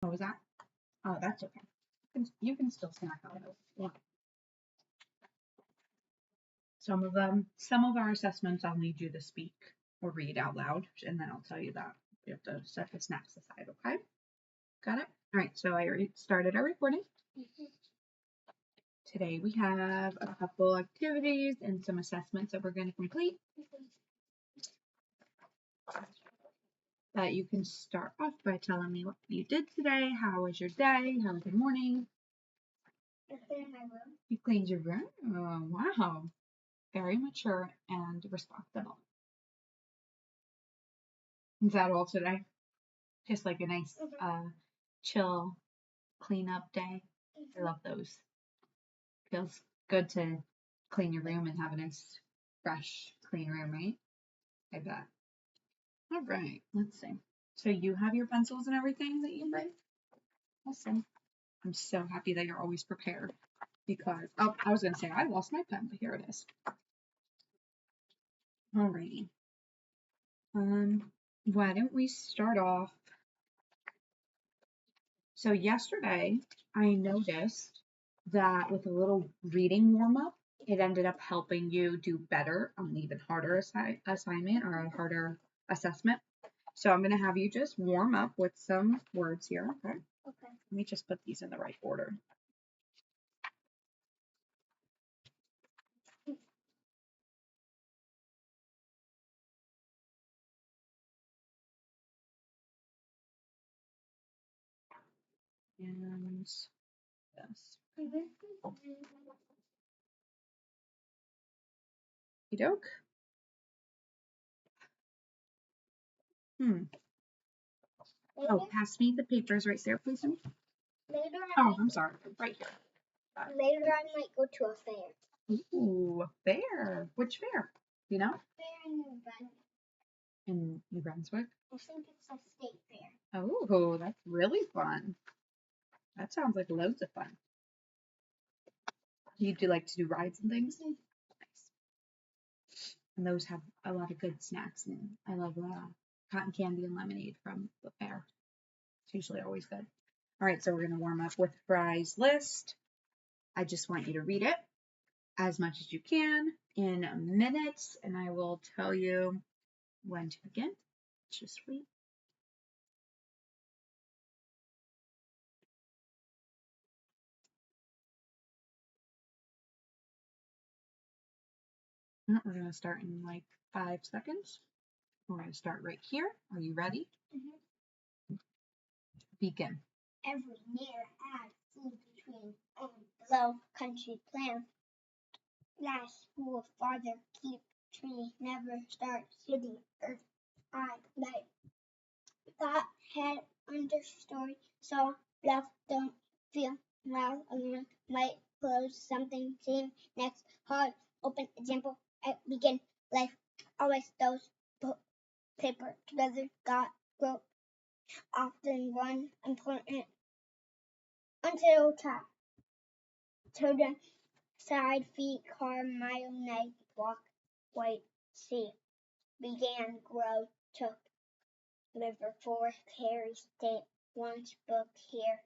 What was that? Oh, that's okay. You can still snack on those. Yeah. Some of our assessments I'll need you to speak or read out loud, and then I'll tell you that. You have to set the snacks aside, okay? Got it? All right, so I started our recording. Today we have a couple activities and some assessments that we're going to complete. But you can start off by telling me what you did today. How was your day? How was your morning? I cleaned my room. You cleaned your room? Oh, wow. Very mature and responsible. Is that all today? Just like a nice chill cleanup day. I love those. Feels good to clean your room and have a nice, fresh, clean room, right? I bet. All right, let's see. So you have your pencils and everything that you bring? Awesome. I'm so happy that you're always prepared because, oh, I was going to say I lost my pen, but here it is. All righty. Why don't we start off? So yesterday I noticed that with a little reading warm-up, it ended up helping you do better on an even harder assignment or a harder assessment. So I'm going to have you just warm up with some words here, okay? Okay. Let me just put these in the right order. And yes. Okey-doke. Oh, pass me the papers right there, please. Oh, I'm sorry. Right here. Later I might go to a fair. Ooh, a fair. Which fair? You know? Fair in New Brunswick. In New Brunswick? I think it's a state fair. Oh, that's really fun. That sounds like loads of fun. You do like to do rides and things? Mm-hmm. Nice. And those have a lot of good snacks. And I love cotton candy and lemonade from the fair. It's usually always good. All right, so we're going to warm up with Fry's list. I just want you to read it as much as you can in minutes, and I will tell you when to begin. Just wait. We're going to start in like 5 seconds. We're going to start right here. Are you ready? Mm-hmm. Begin. Every year add food between below country plan. Last school farther keep tree never start city earth I light. Thought head understory saw left don't feel loud alone might close something seem next hard open example at begin life always those put paper together got grow often run important until top children side feet car mile night walk white sea began grow took liver for carry state once book here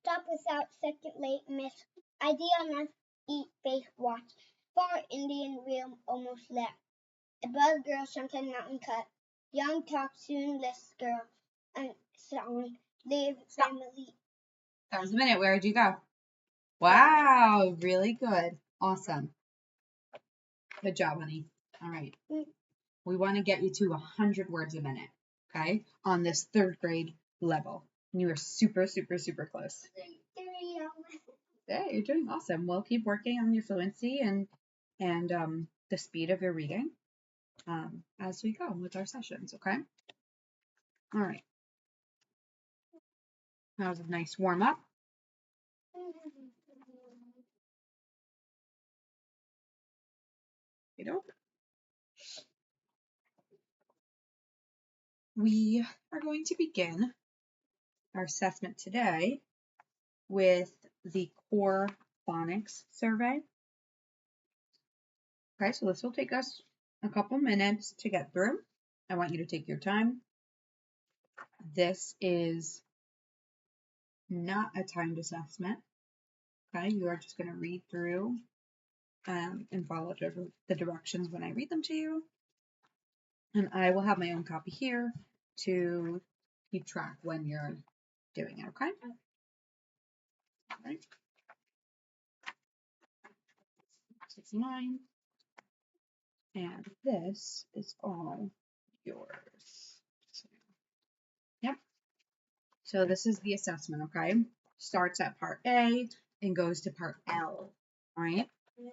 stop without second late miss idea not eat face watch far Indian realm almost left above girl sometimes mountain cut young talk soon less girl and song live family. That was a minute. Where did you go? Wow, really good. Awesome. Good job, honey. All right. We want to get you to 100 words a minute, okay, on this 3rd grade level. And you are super, super, super close. Yeah, you're doing awesome. We'll keep working on your fluency and the speed of your reading as we go with our sessions, okay? All right. That was a nice warm up. We are going to begin our assessment today with the core phonics survey. Okay, so this will take us a couple minutes to get through. I want you to take your time. This is not a timed assessment. Okay, you are just going to read through and follow the directions when I read them to you. And I will have my own copy here to keep track when you're doing it, okay? All right. 69. And this is all yours. Yep. So this is the assessment, okay? Starts at part A and goes to part L, all right? You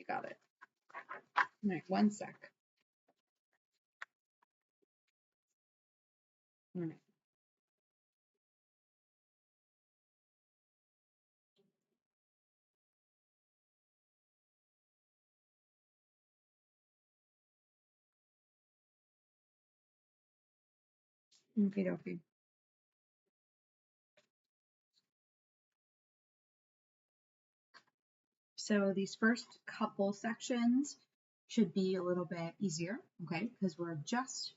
got it. All right, 1 sec. All right. Okay. So these first couple sections should be a little bit easier, okay? Because we're just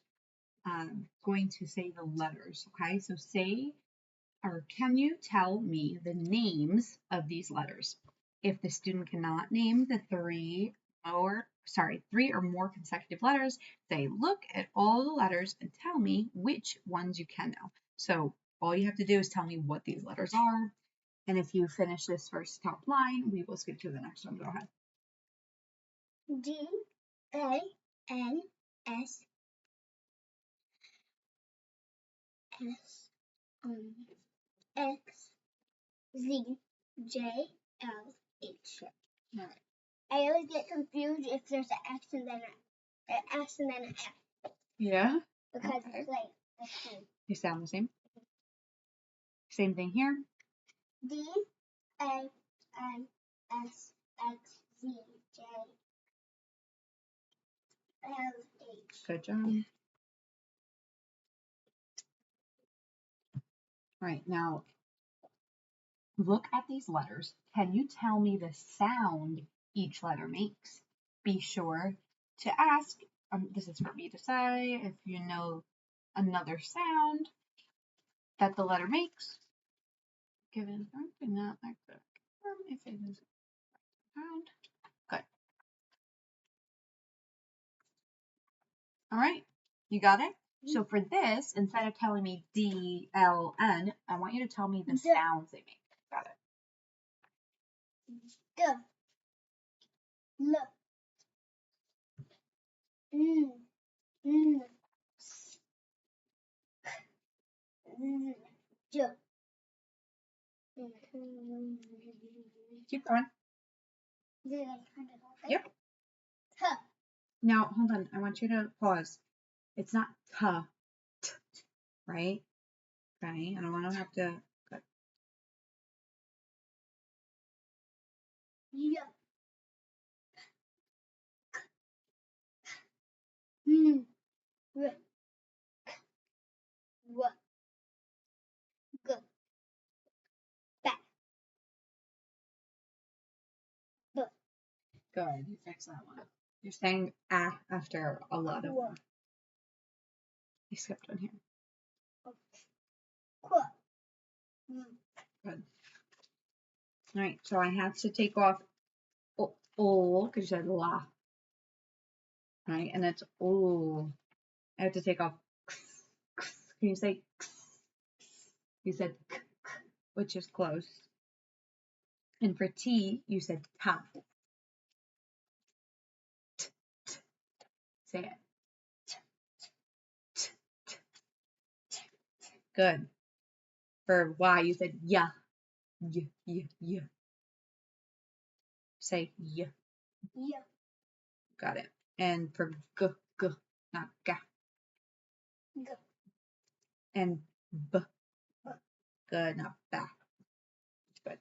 going to say the letters, okay? So say, or can you tell me the names of these letters? If the student cannot name the three or more consecutive letters, say, look at all the letters and tell me which ones you can know. So all you have to do is tell me what these letters are. And if you finish this first top line, we will skip to the next one. Go ahead. D, A, N, S, S, X, Z, J, L, H. All right. I always get confused if there's an X and then an S and then an F. Yeah. Because Okay. it's like the same. They sound the same. Same thing here. D, A, N, S, X, Z, J, L, H. Good job. All right, now look at these letters. Can you tell me the sound each letter makes? Be sure to ask, this is for me to say, if you know another sound that the letter makes. Given not like the if it is sound. Good. All right, you got it? So for this, instead of telling me D, L, N, I want you to tell me the sounds they make. Got it. G, L, N, N, S, N, J. Keep going. Yep. T. Now, hold on. I want you to pause. It's not t, right? Okay. I don't want to have to. Good. Y. N. R. W. G. B. B. Good. You fixed that one. You're saying after a lot of them. You skipped one here. Qu. Good. All right. So I have to take off o because you said la. Right? And it's o. I have to take off x. Can you say x? You said k, which is close. And for T, you said ta. T, t. Say it. T, t, t, t. Good. For Y, you said ya. Y, y, y. Say y. Y. Got it. And for G, G, not ga. G. And B. Good, not ba. Good.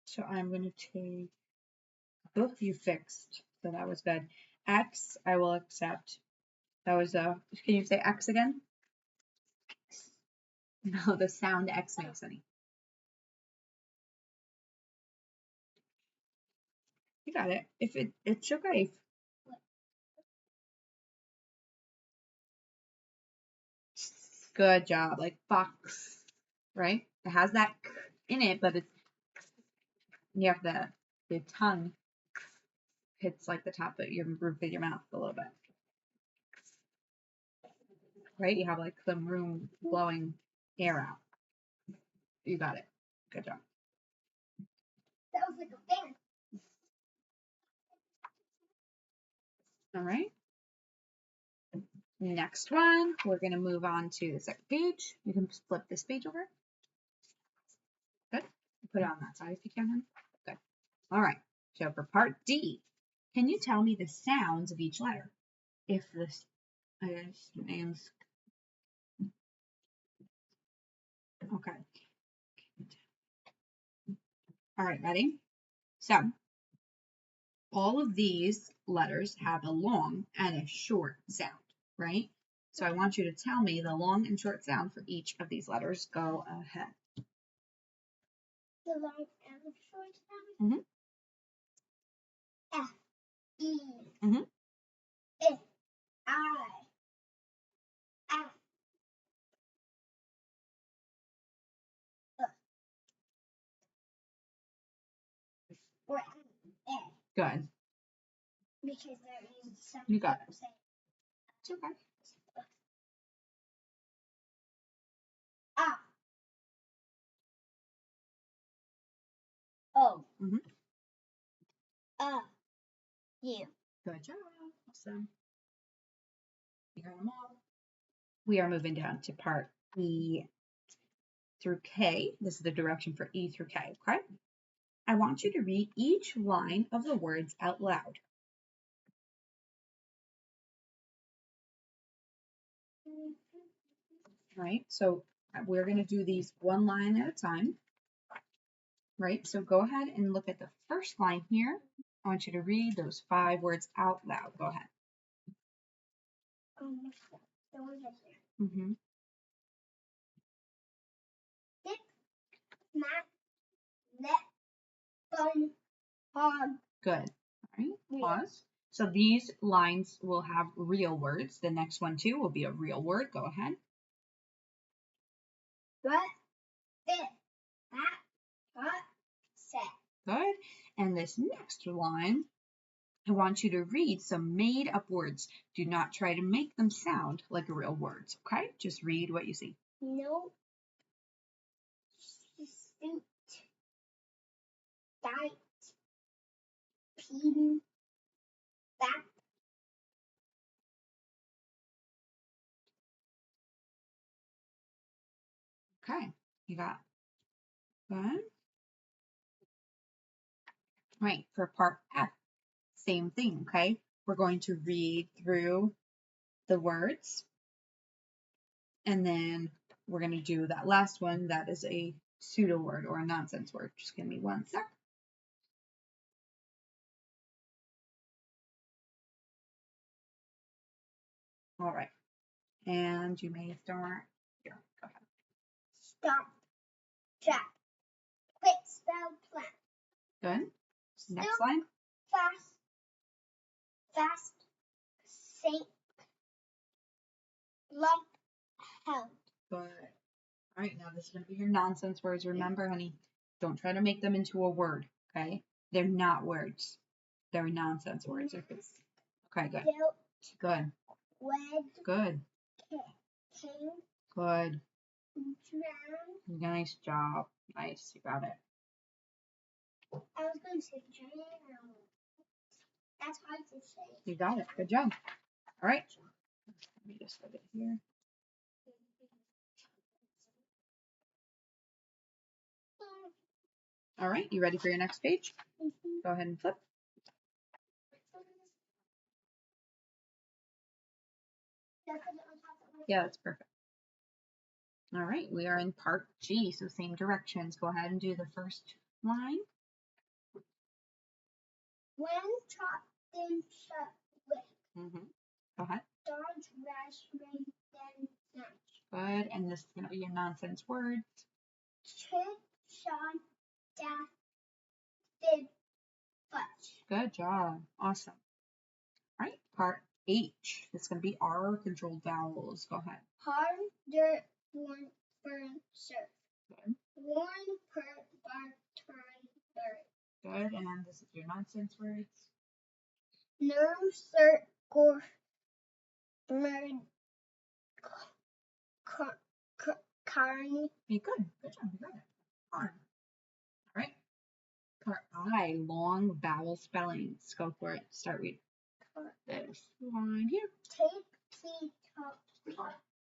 So I'm going to take both you fixed. So that was good. X, I will accept. That was can you say X again? No, the sound X makes, honey. You got it. It's okay. Good job. Like fox, right? It has that k in it, but it's you have the tongue hits like the top of your roof of your mouth a little bit. Right? You have like some room blowing air out. You got it. Good job. That was like a fan. All right. Next one, we're going to move on to the second page. You can flip this page over. Good. Put it on that side if you can. Good. All right. So for part D, can you tell me the sounds of each letter? If this, I guess, names. Okay. All right, ready? So all of these letters have a long and a short sound, right? So I want you to tell me the long and short sound for each of these letters. Go ahead. The long and the short sound. F, E, F, I, F, or A. Good. Because there is some. You got it. It's okay. Ah. O. U. Good job. Awesome. You got them all. We are moving down to part E through K. This is the direction for E through K, okay? I want you to read each line of the words out loud. Right? So we're going to do these one line at a time. Right? So go ahead and look at the first line here. I want you to read those 5 words out loud. Go ahead. The ones right here. Mm-hmm. Dip, smack, let, bun, hog. Good. All right. Yeah. Pause. So these lines will have real words. The next one too will be a real word. Go ahead. What, fit, hat, hot, set. Good. And this next line, I want you to read some made up words. Do not try to make them sound like real words, okay? Just read what you see. No. Suit. Diet. Peen. Back. Okay, you got good. Right, for part F, same thing, okay? We're going to read through the words, and then we're going to do that last one that is a pseudo word or a nonsense word. Just give me 1 sec. All right, and you may start here. Go ahead. Stop. Jack. Quick spell plant. Good. Next line. Fast. Fast. Sink. Lump. Held. Good. All right, now this is going to be your nonsense words. Remember, honey, don't try to make them into a word, okay? They're not words. They're nonsense words. Okay, good. Built. Good. Wed. Good. King. Good. Drown. Nice job. Nice. You got it. I was going to say drown. That's hard to say. You got it. Good job. All right. Let me just put it here. All right. You ready for your next page? Go ahead and flip. Yeah, that's perfect. All right. We are in part G, so same directions. Go ahead and do the first line. When chopped then shut with. Go ahead. Dodge, rash, rain, then snatch. Good. And this is going to be your nonsense words. Chit, shot, dash, did, fudge. Good job. Awesome. All right, part H. It's going to be R controlled vowels. Go ahead. Hard, dirt, born, burn, surf. Good. Worn, per, bar, turn, bird. Good. And this is your nonsense words. Nerve, cert, gore, murd, carn. Be good. Good job. You got it. Arm. All right. Part I. Long vowel spellings. Go for it. Start with this line here. Take, feet, top,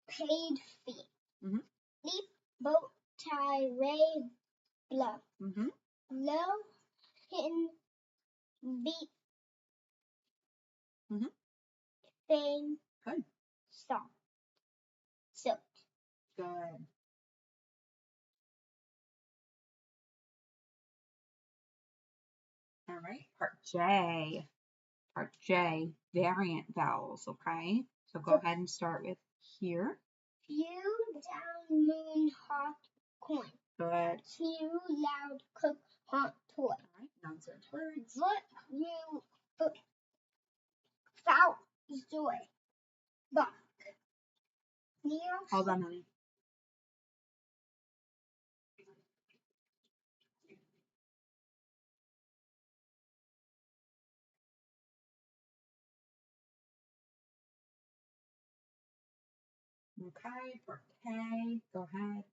paid feet. Mm-hmm. Leap, boat, tie, ray, bluff. Mm-hmm. Low, hidden, beat. Mm-hmm. Fame. Good. Stop. Silk. Good. All right. Part J. Part J. Variant vowels. Okay. So go ahead and start with here. Few, down, moon, hot, coin. Good. Few, loud, cook, hot, toy. All right. Nonsense words. Foot, you, foot, foul, joy. Buck. Near. Hold on, honey. Okay. Part K. Go ahead.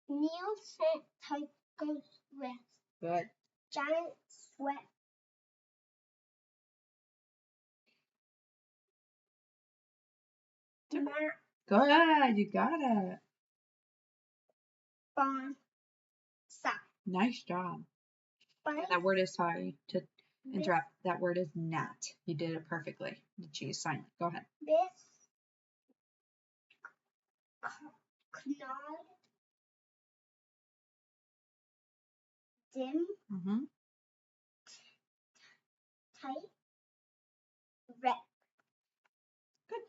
Neil sent Tycho's rest. Good. Giant sweat. Map. Good. You got it. Barn. Sock. Nice job. Bike. That word is, sorry to interrupt. That word is gnat. You did it perfectly. You choose silent. Go ahead. This. Knod. Dim. Mm-hmm. Tight. Wreck. Good.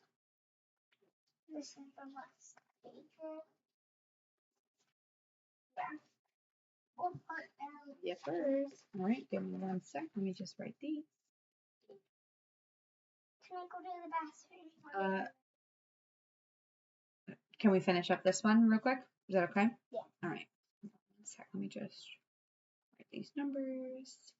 This is the last page. Yeah. Or part L. Yes, sir. All right. Give me 1 sec. Let me just write these. Can I go to the bathroom? Can we finish up this one real quick? Is that okay? Yeah. All right. 1 sec. Let me just write these numbers.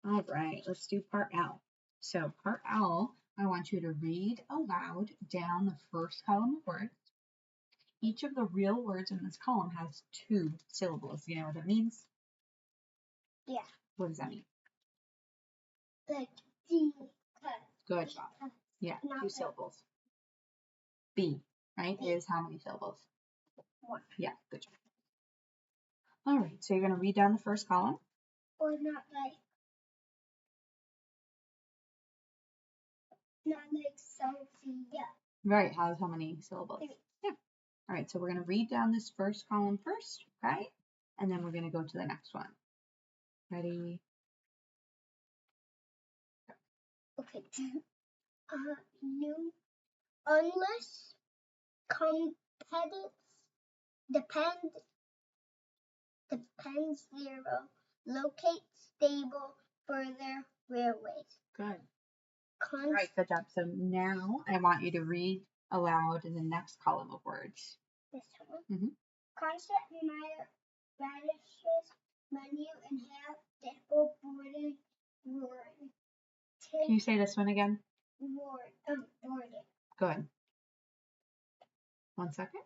All right. Let's do part L. So part L, I want you to read aloud down the first column of words. Each of the real words in this column has 2 syllables. You know what that means? Yeah. What does that mean? Like D. Good job. Yeah, 2 syllables. B, right, is how many syllables? 1. Yeah, good job. All right, so you're going to read down the first column. Or not like Sophia. Right, how many syllables? 3. Yeah. All right, so we're going to read down this first column first, okay? And then we're going to go to the next one. Ready? Okay. New. Unless competence depends 0. Locate stable further railways. Good. All right, good job. So now I want you to read aloud in the next column of words. This one. Mm-hmm. Concept radishes, menu and half depot boarding roaring. Can you say this one again? Boarding. Good. 1 second.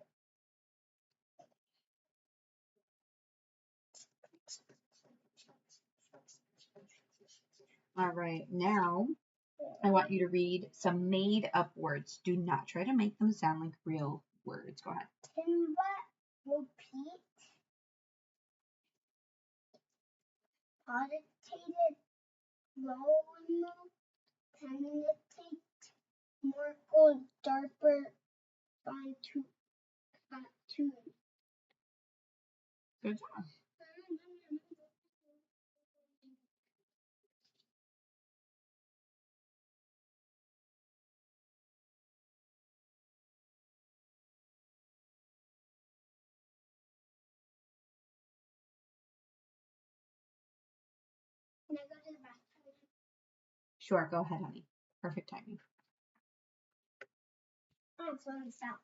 All right, now I want you to read some made up words. Do not try to make them sound like real words. Go ahead. Timber, repeat. Audited, roll, penetrate, Morkel, darper, fine tune. Good job. Sure, go ahead, honey. Perfect timing. Oh, slow this out.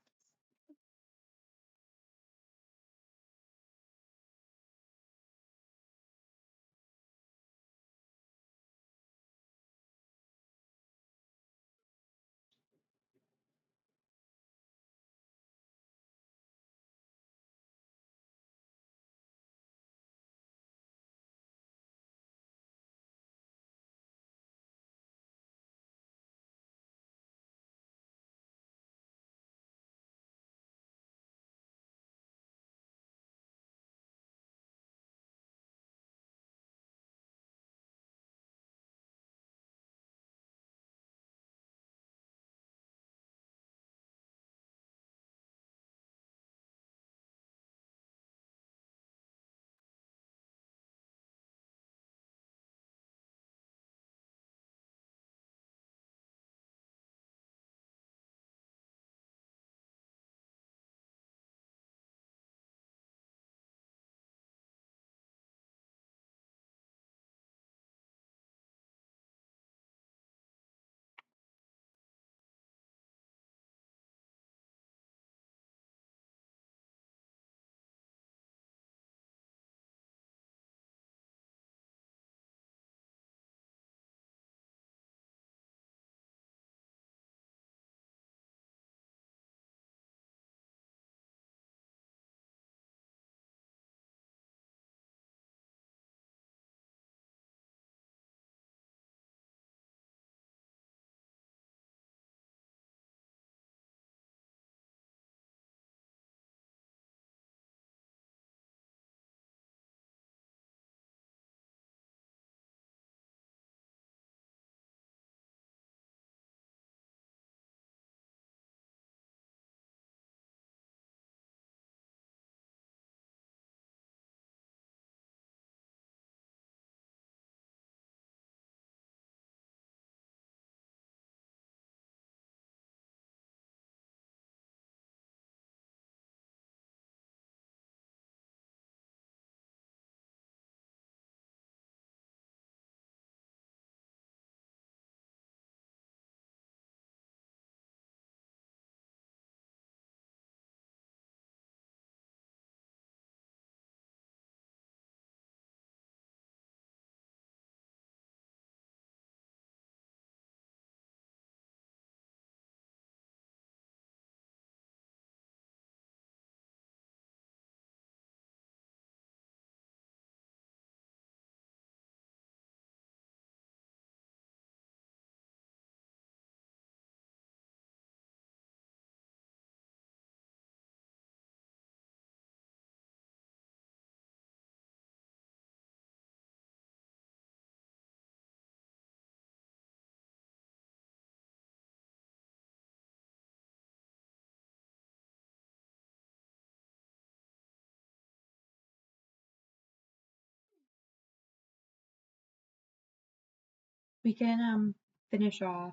We can finish off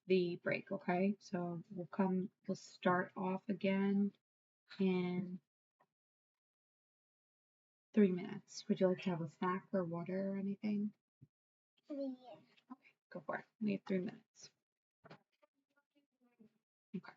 the break, okay? So we'll start off again in 3 minutes. Would you like to have a snack or water or anything? Yeah. Okay, go for it. We have 3 minutes. Okay.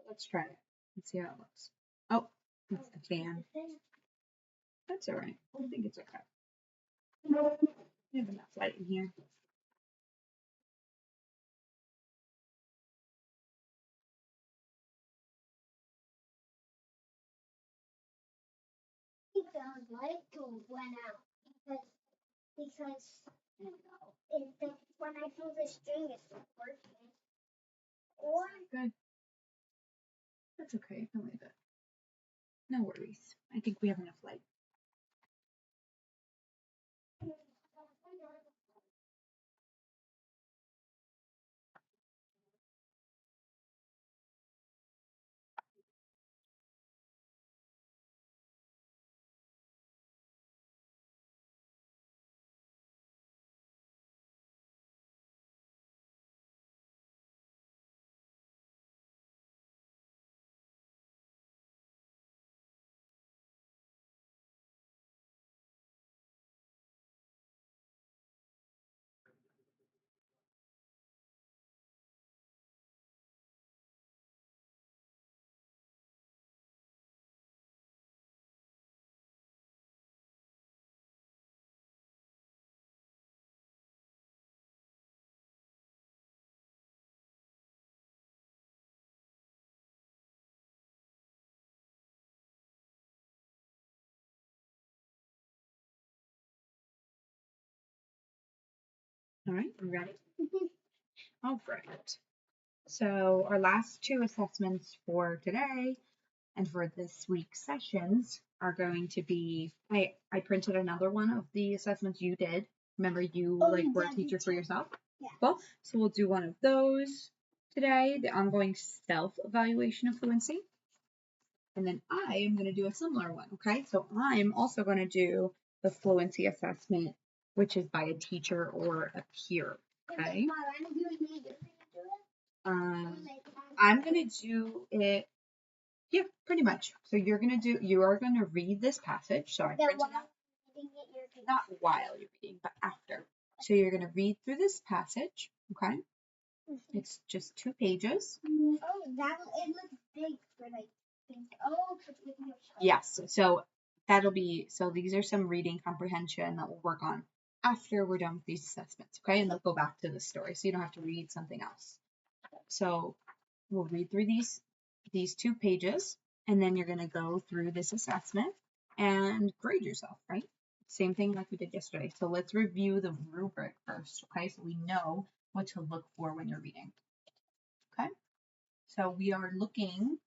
Let's try it. Let's see how it looks. Oh, it's the fan. That's all right. I think it's okay. We have enough light in here. The light went out because when I pull the string, it's not working. Or Good. That's okay. I can leave it. No worries. I think we have enough light. All right, we're ready. All right. So our last two assessments for today and for this week's sessions are going to be, I printed another one of the assessments you did. Remember you were a teacher for yourself? Yeah. Well, so we'll do one of those today, the ongoing self-evaluation of fluency. And then I am going to do a similar one, okay? So I'm also going to do the fluency assessment, which is by a teacher or a peer, okay? I'm going to do it, yeah, pretty much. So you are going to read this passage. So I printed out, not while you're reading, but after. So you're going to read through this passage, okay? It's just 2 pages. Oh, it looks big for like. Oh, yes. So these are some reading comprehension that we'll work on after we're done with these assessments, okay? And they'll go back to the story, so you don't have to read something else. So we'll read through these 2 pages, and then you're going to go through this assessment and grade yourself, right? Same thing like we did yesterday. So let's review the rubric first, okay? So we know what to look for when you're reading, okay? So we are looking,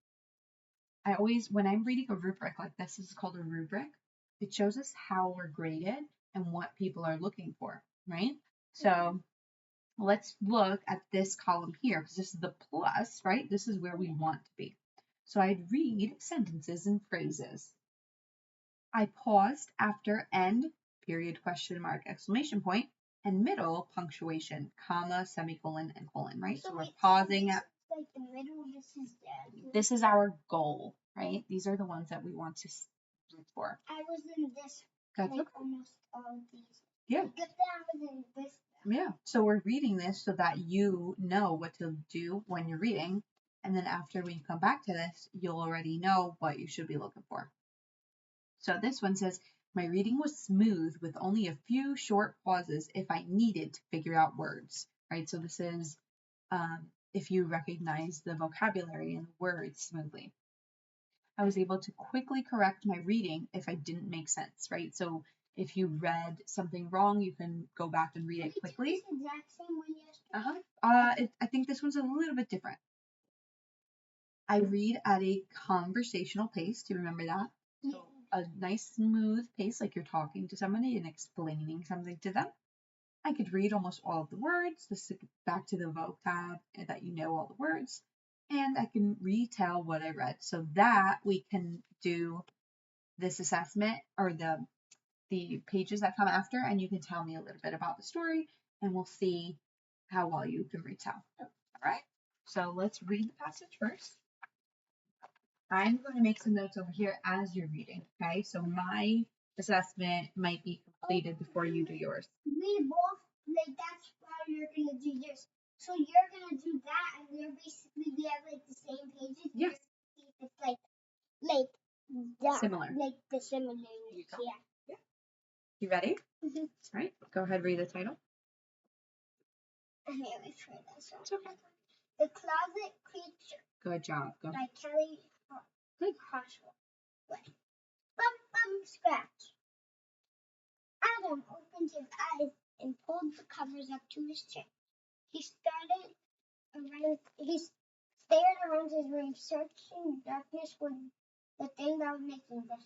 when I'm reading a rubric like this is called a rubric, it shows us how we're graded and what people are looking for, right? So let's look at this column here because this is the plus, right? This is where we want to be. So I'd read sentences and phrases. I paused after end, period, question mark, exclamation point, and middle, punctuation, comma, semicolon, and colon, right? So we're pausing at like the middle. This is our goal, right? These are the ones that we want to look for. I was in this, That's like okay. almost all of these. Yeah. But then I was in this. Yeah. So we're reading this so that you know what to do when you're reading. And then after we come back to this, you'll already know what you should be looking for. So this one says, my reading was smooth with only a few short pauses if I needed to figure out words, right? So this is if you recognize the vocabulary and the words smoothly. I was able to quickly correct my reading if I didn't make sense, right? So if you read something wrong, you can go back and read it quickly. The exact same one yesterday. I think this one's a little bit different. I read at a conversational pace. Do you remember that? So a nice smooth pace, like you're talking to somebody and explaining something to them. I could read almost all of the words. This is back to the vocab that you know all the words. And I can retell what I read so that we can do this assessment or the pages that come after, and you can tell me a little bit about the story and we'll see how well you can retell. All right, so let's read the passage first. I'm going to make some notes over here as you're reading, okay? So my assessment might be completed before you do yours. We both, like that's how you're going to do yours. So you're gonna do that, and we have like the same pages. Yes. See if it's like that, Similar. like the similarities. Yeah. You ready? Mm-hmm. All right. Go ahead. Read the title. I'm really sure that's right. It's okay. The Closet Creature. Good job. Go. By Kelly Good. Hoshwell. Bum scratch. Adam opened his eyes and pulled the covers up to his chin. He stared around his room, searching the darkness for the thing that was making the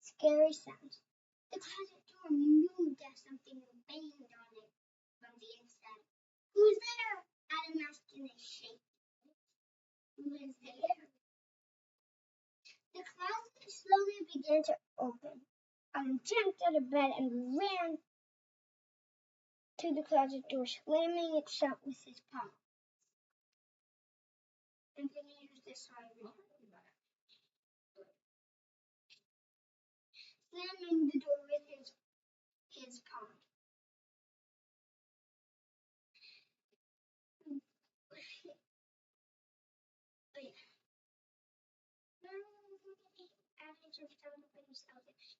scary sounds. The closet door moved as something banged on it from the inside. Who's there? Adam asked in a shaky voice. Who is there? The closet slowly began to open. Adam jumped out of bed and ran to the closet door, slamming it shut with his paw. I'm going to use this one. Slamming the door with his paw.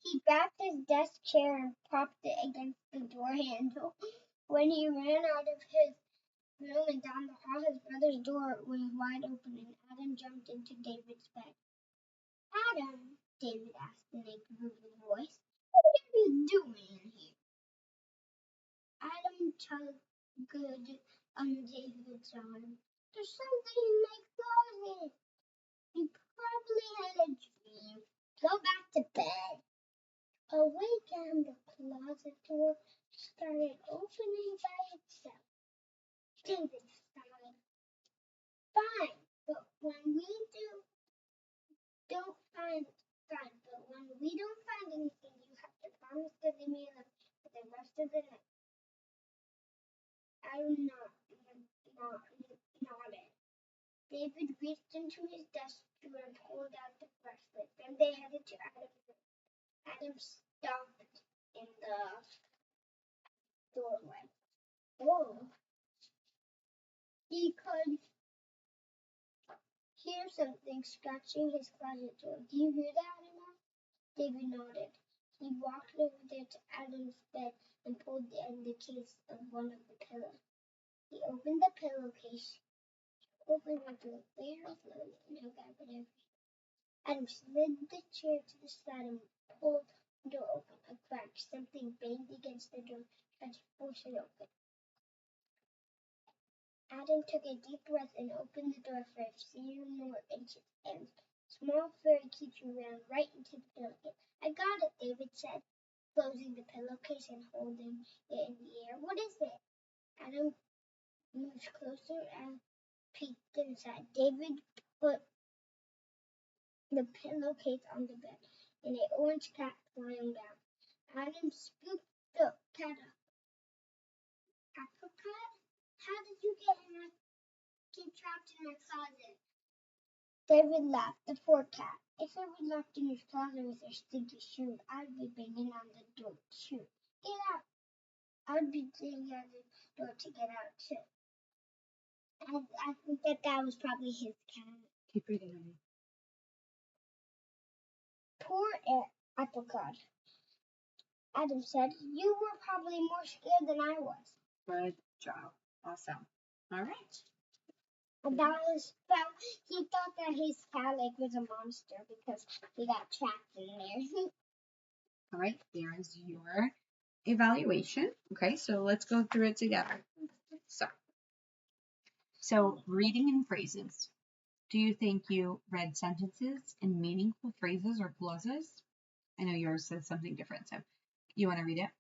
He backed his desk chair and propped it against the door handle. When he ran out of his room and down the hall, his brother's door was wide open, and Adam jumped into David's bed. Adam, David asked in a groovy voice, what are you doing in here? Adam tugged on David's arm. There's something in my closet. You probably had a dream. Go back to bed. Awake, and the closet door started opening by itself. David sighed. Fine, but when we don't find anything, you have to promise to leave me alone for the rest of the night. Adam nodded. David reached into his desk drawer and pulled out the flashlight. Then they headed to Adam's room. Adam stopped in the doorway. Oh. He could hear something scratching his closet door. Do you hear that, Adam? David nodded. He walked over there to Adam's bed and pulled the case of one of the pillows. He opened the pillowcase, opened the door very slowly, and took out whatever. Adam slid the chair to the side and pulled the door open. A crack, something banged against the door, tried to force it open. Adam took a deep breath and opened the door for a few more inches, and a small furry creature ran right into the pillowcase. I got it, David said, closing the pillowcase and holding it in the air. What is it? Adam moved closer and peeked inside. David put the pillowcase on the bed, and an orange cat lying down. Adam scooped the cat up. Apricot? How did you get trapped in my closet? David laughed. The poor cat. If I were locked in your closet with your stinky shoes, I'd be banging on the door too. Get out! I'd be banging on the door to get out too. And I think that was probably his cat. Keep reading, honey. Poor Apricot. Adam said, you were probably more scared than I was. Good job. Awesome. All right. And he thought that his cat was a monster because he got trapped in there. All right. There is your evaluation. Okay. So let's go through it together. So reading and phrases. Do you think you read sentences in meaningful phrases or clauses? I know yours says something different, so you want to read it?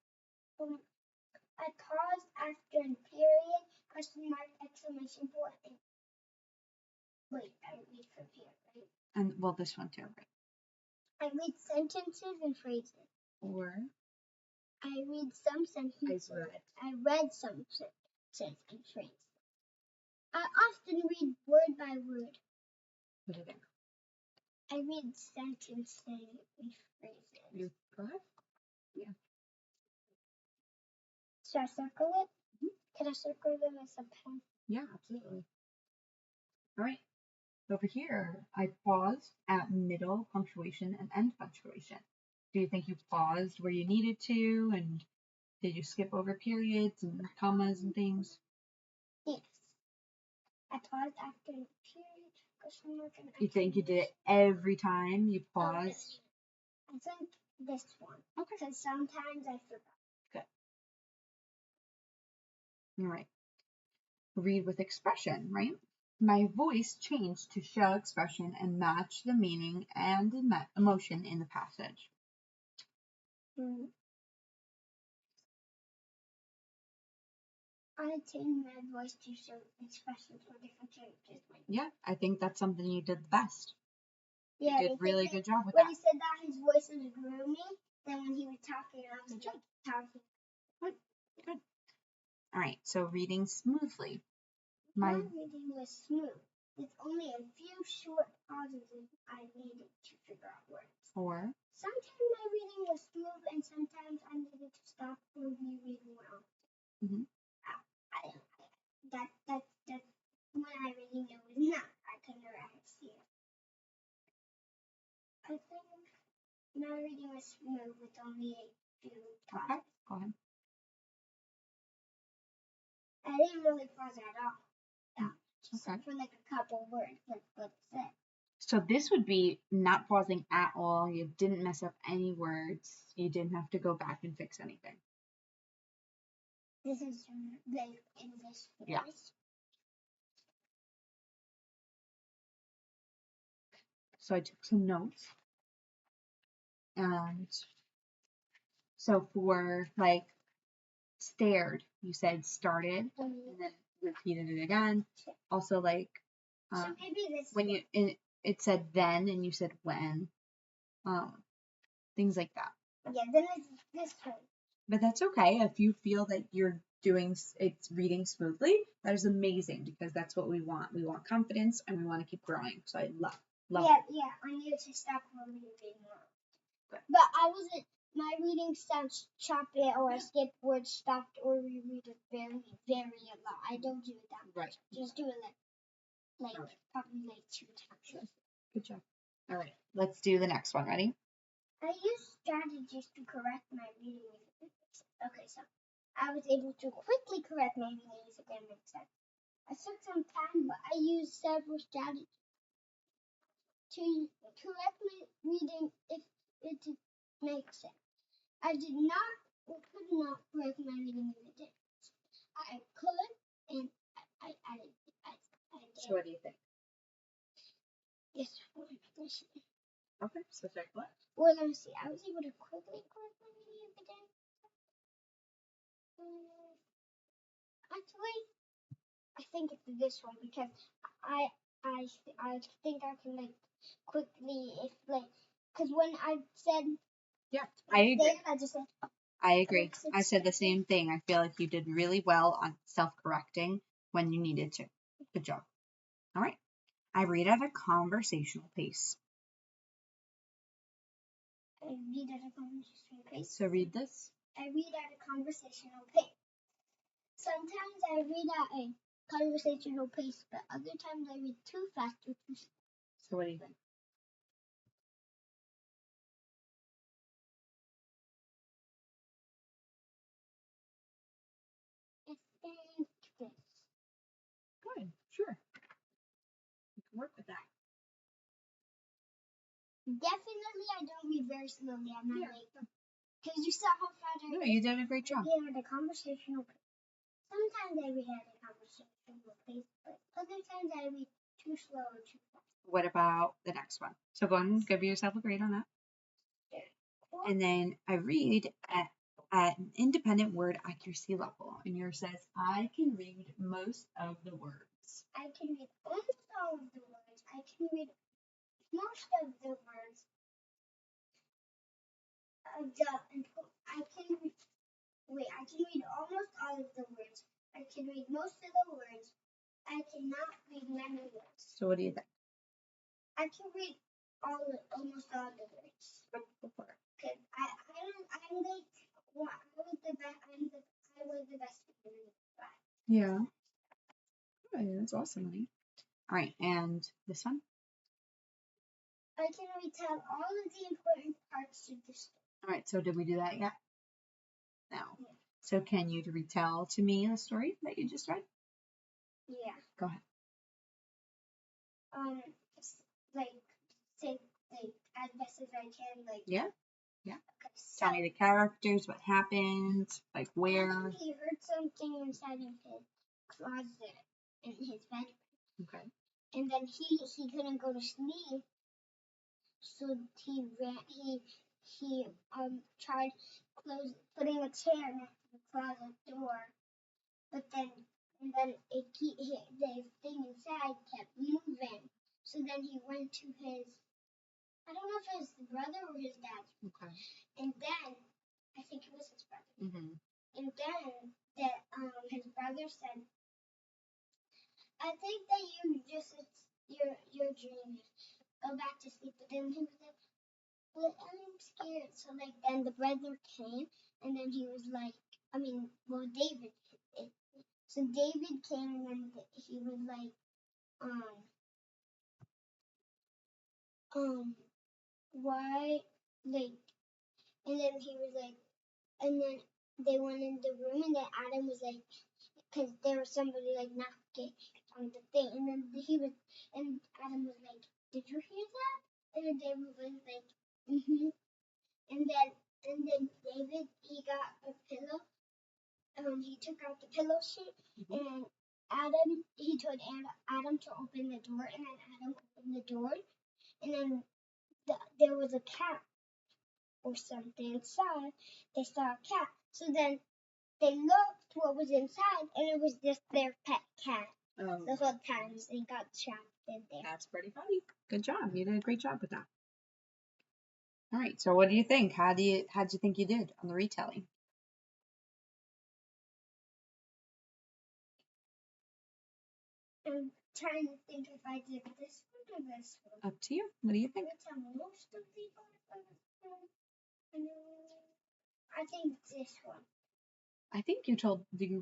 I paused after a period, question mark, exclamation point. Wait, I read from here, right? And well, this one too, right? I read sentences and phrases. Or I read some sentences. I read some sentences and phrases. I often read word by word. What do you think? I read sentences and phrases. You go ahead. Yeah. Should I circle it? Mm-hmm. Can I circle them with a pen? Yeah, absolutely. All right. Over here, I paused at middle punctuation and end punctuation. Do you think you paused where you needed to? And did you skip over periods and commas and things? Yes. I paused after the period, question mark, and You think you did it every time you Oh, paused? I think this one. Okay. Because sometimes I forgot. Good. All right. Read with expression, right? My voice changed to show expression and match the meaning and emotion in the passage. I changed my voice to show expression for different characters. Yeah, I think that's something you did the best. Yeah, you did really good job with when that. he said that his voice was grooming, then when he was talking, I was like talking. Good. All right, so reading smoothly. My reading was smooth. With only a few short pauses I needed to figure out words. Or sometimes my reading was smooth and sometimes I needed to stop or reread more often. That's when I really knew it was not. I couldn't see it. I think my reading was smooth with only a few pauses. Okay, go ahead. I didn't really pause at all. Just Okay. for like a couple words, like what it said. So this would be not pausing at all. You didn't mess up any words. You didn't have to go back and fix anything. This is like English. Yeah. So I took some notes. And so for like stared, you said started and then repeated it again. Also like so maybe this when it said then and you said when. Things like that. Yeah, then it's this one. But that's okay if you feel that you're it's reading smoothly. That is amazing because that's what we want. We want confidence and we want to keep growing. So I love it. Yeah, I needed to stop reading more. Good. But I wasn't. My reading sounds choppy or I skip words, stopped or reread it very, very a lot. I don't do it that much. Right. Just do it like probably like 2 times. Good job. All right, let's do the next one. Ready? I use strategies to correct my reading mistakes. Okay, so I was able to quickly correct my reading mistakes. I took some time, but I used several strategies to correct my reading if it did make sense. I did not or could not correct my reading if it did. I could, and I did. So what do you think? Yes. Okay, so check what? Well, let me see. I was able to quickly correct my reading if it did. Actually, I think it's this one because I think I can like quickly if like because when I said I agree. I just said I agree. I said the same thing. I feel like you did really well on self-correcting when you needed to. Good job. All right. I read at a conversational pace. I read at a conversational pace. So read this. I read at a conversational pace. Sometimes I read at a conversational pace, but other times I read too fast or too slow. So what do you think? I think this. Good. Sure. You can work with that. Definitely, I don't read very slowly. I'm not like because you saw how fast I read. No, you did a great job. Yeah, the conversational pace. Sometimes I read at a conversational pace, but other times I read too slow or too fast. What about the next one? So go ahead and give yourself a grade on that. Cool. And then I read at an independent word accuracy level. And yours says, I can read most of the words. I can read almost all of the words. I can read most of the words. I can read almost all of the words. I can read most of the words. I cannot read many words. So what do you think? I can read almost all the words. Because I'm like, well, I was the best in the class. Yeah. good. That's awesome, honey. All right, and this one? I can retell all of the important parts of the story. All right, so did we do that yet? No. Yeah. So can you retell to me the story that you just read? Yeah. Go ahead. Like, say, like, as best as I can, like. Yeah. Yeah. Okay, so Tell me the characters, what happened, like where. he heard something inside of his closet in his bedroom. Okay. And then he couldn't go to sleep, so he tried putting a chair next to the closet door, but then the thing inside kept moving. So then he went to his, I don't know if it was his brother or his dad. Okay. And then I think it was his brother. Mm-hmm. And then his brother said, I think that you're dreaming. Go back to sleep. But then he was like, well, I'm scared. So like then the brother came, and then he was like, David. So David came, and then he was like, why, like, and then he was like, and then they went in the room, and then Adam was like, because there was somebody like knocking on the thing, and then Adam was like, did you hear that? And then David was like, mm-hmm. And then David, he got a pillow. He took out the pillow sheet, and he told Adam to open the door, and then Adam opened the door, and then there was a cat or something inside. They saw a cat, so then they looked what was inside, and it was just their pet cat. Oh. The whole time they got trapped in there. That's pretty funny. Good job. You did a great job with that. All right. So what do you think? How'd you think you did on the retelling? I'm trying to think if I did this one or this one. Up to you. What do you think? I tell most of the I think this one. I think you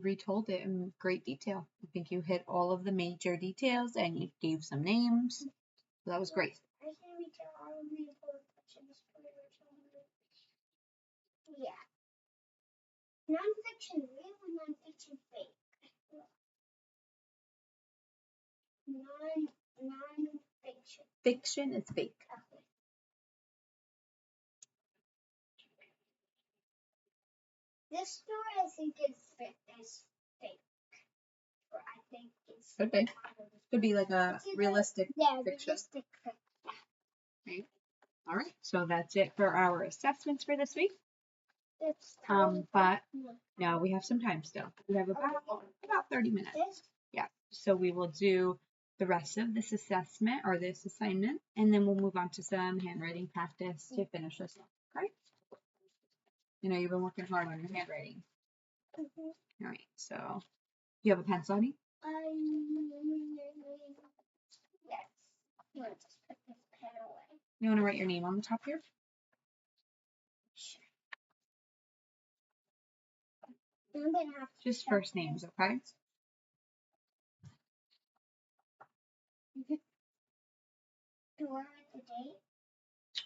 retold it in great detail. I think you hit all of the major details and you gave some names. So that was great. I can retell all of the important parts of the story. Yeah. Non-fiction real or non-fiction fake? Non-fiction. Fiction is fake. Okay. This story I think is fake. Or I think it's Could be. Could be like a realistic fiction. Realistic fiction. Right. All right. So that's it for our assessments for this week. But no, we have some time still. We have about 30 minutes. Yeah. So we will do the rest of this assessment or this assignment, and then we'll move on to some handwriting practice to finish this off. Okay? You know, you've been working hard on your handwriting. All right. So you have a pencil, honey? Yes. You want to just put this pen away? You want to write your name on the top here? Sure. I'm gonna have to just first names, okay? Do I write the date?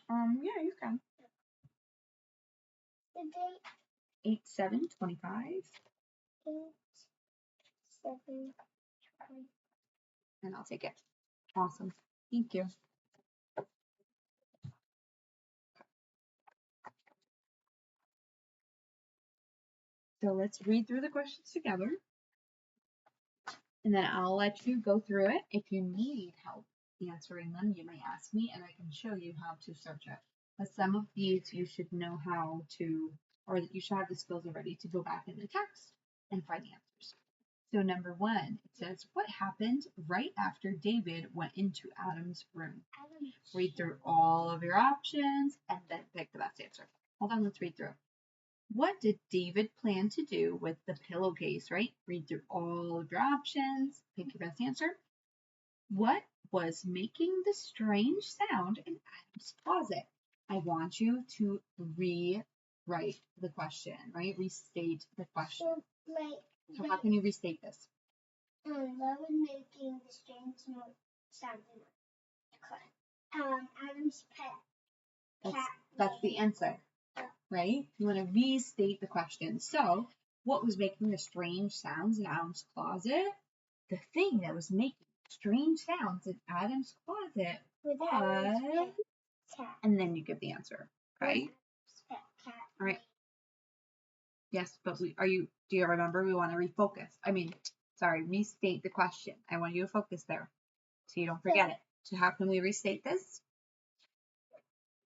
Yeah, you can. The date? 8/7/25. 8/7/25. And I'll take it. Awesome. Thank you. So let's read through the questions together. And then I'll let you go through it. If you need help answering them, you may ask me and I can show you how to search it. But some of these you should know how to, or you should have the skills already to go back in the text and find the answers. So number 1, it says, what happened right after David went into Adam's room? Read through all of your options and then pick the best answer. Hold on, let's read through. What did David plan to do with the pillowcase, right? Read through all of your options, pick your best answer. What was making the strange sound in Adam's closet? I want you to rewrite the question, right? Restate the question. So how can you restate this? Love is making the strange sound. Adam's pet cat. That's the answer, right? You want to restate the question. So, what was making the strange sounds in Adam's closet? The thing that was making strange sounds in Adam's closet was... And then you give the answer, right? All right. Yes, but do you remember? We want to refocus. Restate the question. I want you to focus there so you don't forget it. So how can we restate this?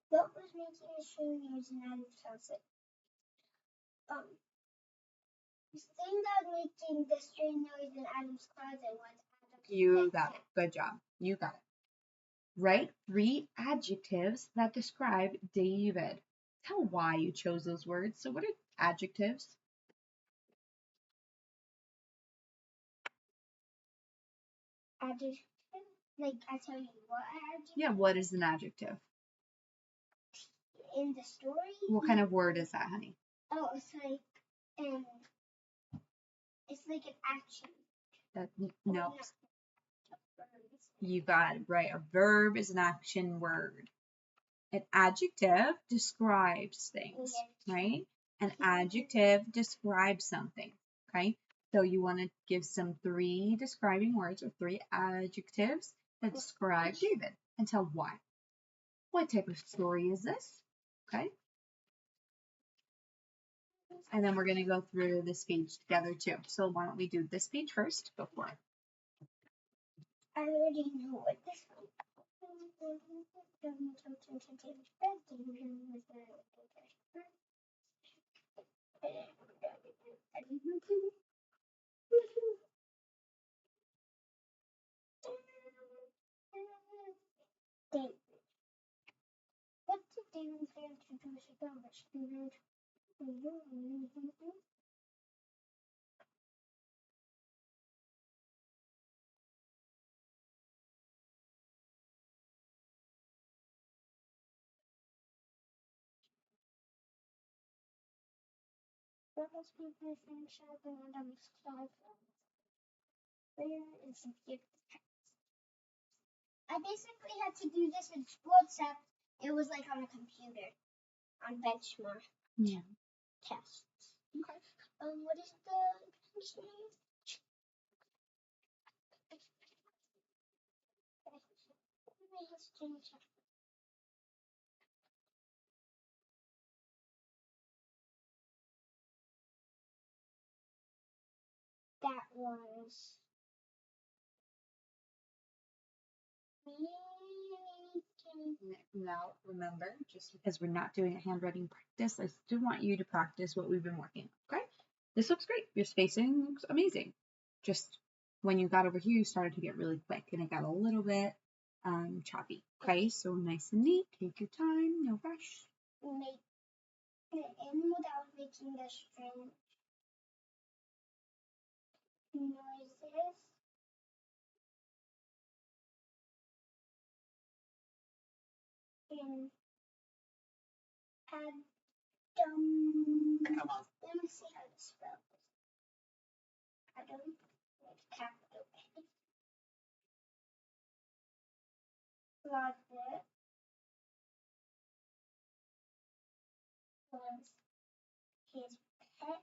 What was making the strange noise in Adam's closet? The thing that was making the strange noise in Adam's closet was Adam's You got it. Good job. You got it. Write 3 adjectives that describe David. Tell why you chose those words. So what are adjectives? Adjective? Like, I tell you what adjective? Yeah, what is an adjective? In the story? What kind of word is that, honey? Oh, it's like an action. No. You got it right. A verb is an action word. An adjective describes things, right? An adjective describes something, okay? So you want to give 3 describing words or 3 adjectives that describe David and tell why. What type of story is this? Okay? And then we're going to go through this page together too. So why don't we do this page first? Go for it. I already know what this one is. What did David say to do with the What was my friend shopping on Adam's closet? Where is the gift? I basically had to do this in school, except it was like on a computer, on benchmark tests. Okay. What is the name? That was Now, remember, just because we're not doing a handwriting practice, I still want you to practice what we've been working on, okay? This looks great. Your spacing looks amazing. Just when you got over here, you started to get really quick, and it got a little bit choppy, okay? So nice and neat. Take your time. No rush. Make the animal that was making the strange noises. In Adam. Let me see how to spell this. Adam with capital A. Closet was his pet.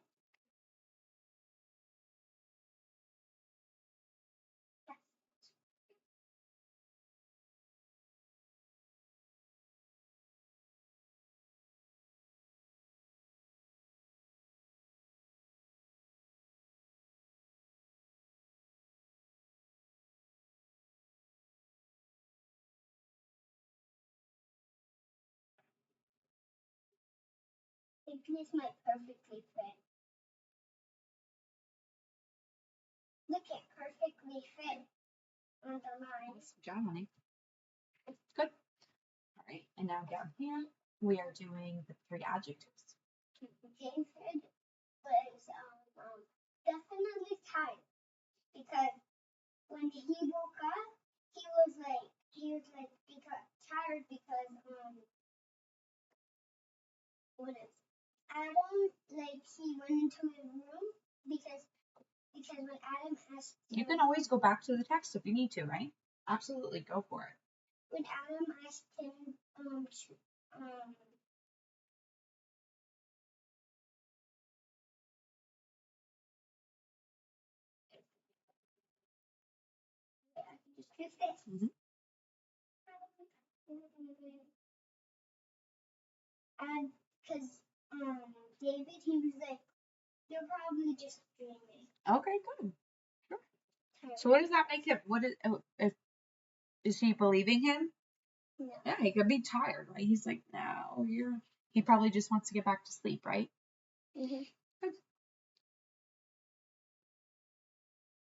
It is my perfectly fit. Look at perfectly fit on the line. Good job, honey. Good. All right, and now down here, we are doing the 3 adjectives. David was definitely tired because when he woke up, he was tired because Adam he went into his room because Because when Adam asked him, You can always go back to the text if you need to, right? Absolutely, go for it. when Adam asked him I can just fix this. Mhm. And because David, he was like, "You're probably just dreaming." Okay, good. Sure. So what does that make him? What is he believing him? No. Yeah, he could be tired, right? He's like, no, he probably just wants to get back to sleep, right? Mhm. Good.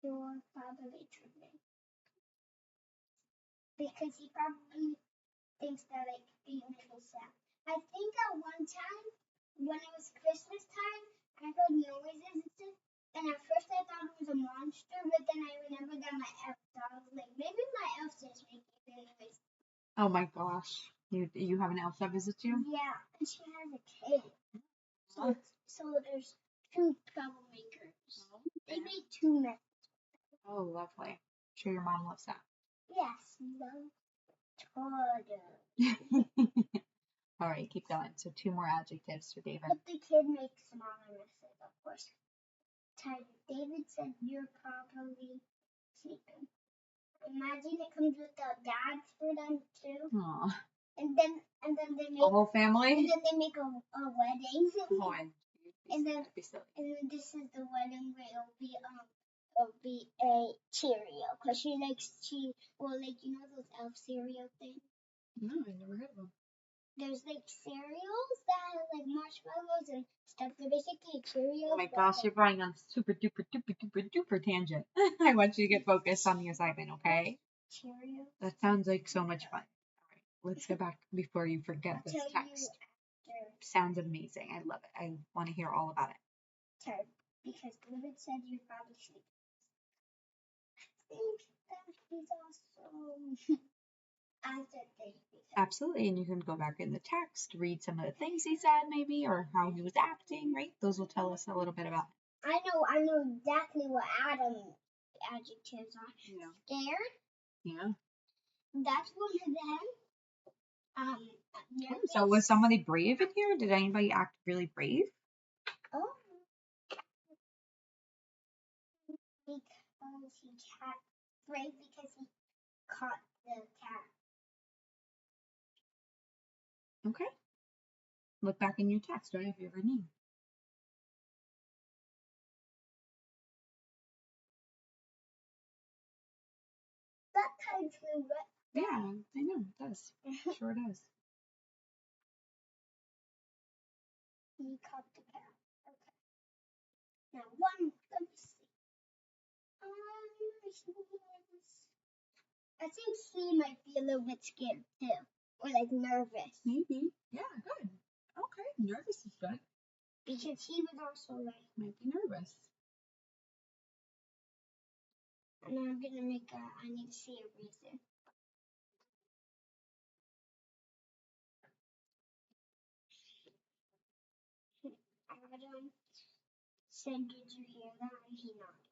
You're probably dreaming. Because he probably thinks that like being little sad. I think at one time when it was Christmas time, I heard noises and stuff. And at first I thought it was a monster, but then I remembered that my elf dog, like maybe my elf just making noise. Oh my gosh. You have an elf that visits you? Yeah, and she has a tail. So there's two troublemakers. They made two men. Oh, lovely. I'm sure your mom loves that. Yes, love Todd. All right, keep going. So 2 more adjectives for David. But the kid makes smaller mistakes, of course. David said you're probably sleeping. Imagine it comes with the dads for them too. Aw. And then they make The whole family? and then they make a wedding. Oh, and then be silly. and then this is the wedding where it'll be a Cheerio because she like you know those elf cereal things. No, I never heard of them. There's like cereals that have like marshmallows and stuff. They're basically Cheerios. Oh my gosh, you're going on super duper duper duper duper tangent. I want you to get focused on the assignment, okay? Cheerios. That sounds like so much fun. All right, let's go back before you forget this text. Sounds amazing. I love it. I want to hear all about it. Tired because David said you're probably sleeping. I think that he's also answered things. Absolutely, and you can go back in the text, read some of the things he said, maybe, or how he was acting. Right? Those will tell us a little bit about. I know exactly what Adam's adjectives are. Yeah. Scared. Yeah. That's one of them. Nervous. So was somebody brave in here? Did anybody act really brave? Oh. Because he cat brave because he caught the cat. Okay. Look back in your text, right? If you ever need. That kind of right? Yeah, I know it does. Sure does. He caught the cat. Okay. Now let me see. I think he might be a little bit scared too, or like nervous. Maybe. Yeah, good. Okay, nervous is good. Because he was also like. Might be nervous. And I'm gonna make I need to see a reason. Adam said, "Did you hear that?" And he nodded.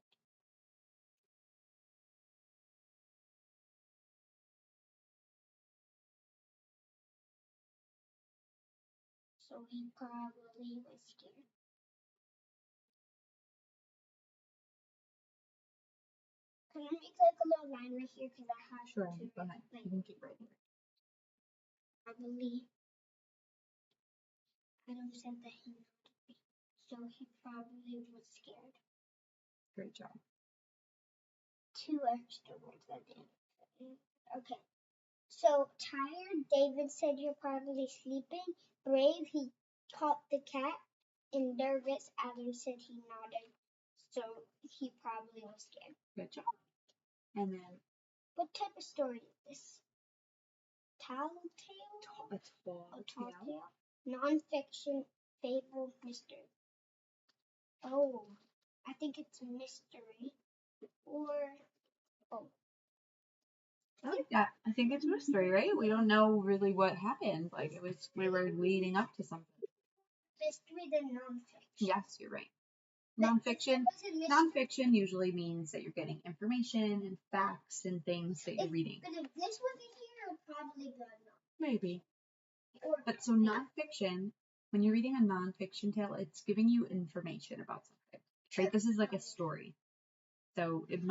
So he probably was scared. Can I make like a little line right here because I have Sure, to. go ahead. You can keep writing. Probably. Adam said that he nodded. So he probably was scared. Great job. 2 extra words I did. Okay. So tired, David said you're probably sleeping. Brave, he caught the cat. And nervous, Adam said he nodded. So he probably was scared. Good job. And then. What type of story is this? Telltale? A tall tale. Non-fiction, fable, mystery. Oh, I think it's a mystery. Or Yeah, I think it's mystery, right? We don't know really what happened. Like we were leading up to something. mystery than non-fiction. Yes, you're right. Nonfiction. Nonfiction usually means that you're getting information and facts and things that you're reading. But if this wasn't here, probably good. Maybe. But so nonfiction, when you're reading a nonfiction tale, it's giving you information about something. Right? This is like a story. So it